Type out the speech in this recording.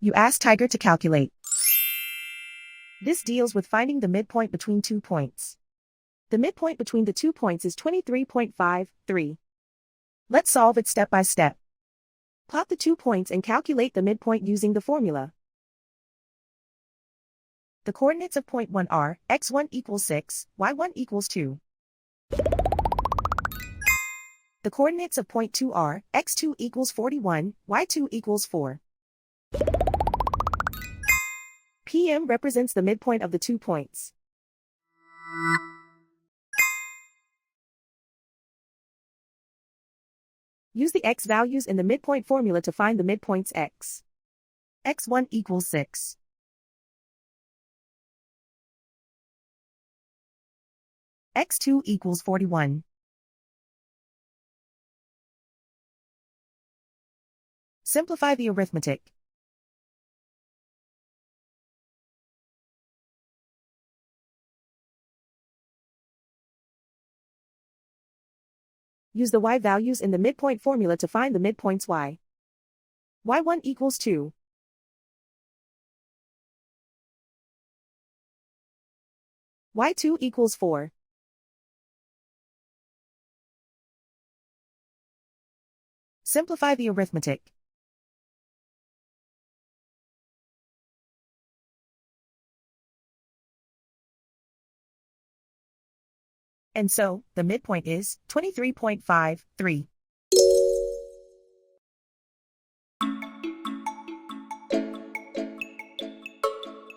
You ask Tiger to calculate. This deals with finding the midpoint between 2 points. The midpoint between the 2 points is 23.53. Let's solve it step by step. Plot the 2 points and calculate the midpoint using the formula. The coordinates of point 1 are x1 equals 6, y1 equals 2. The coordinates of point 2 are x2 equals 41, y2 equals 4. PM represents the midpoint of the 2 points. Use the x values in the midpoint formula to find the midpoints x. x1 equals 6. x2 equals 41. Simplify the arithmetic. Use the y values in the midpoint formula to find the midpoints y. y1 equals 2. y2 equals 4. Simplify the arithmetic. And so, the midpoint is 23.53.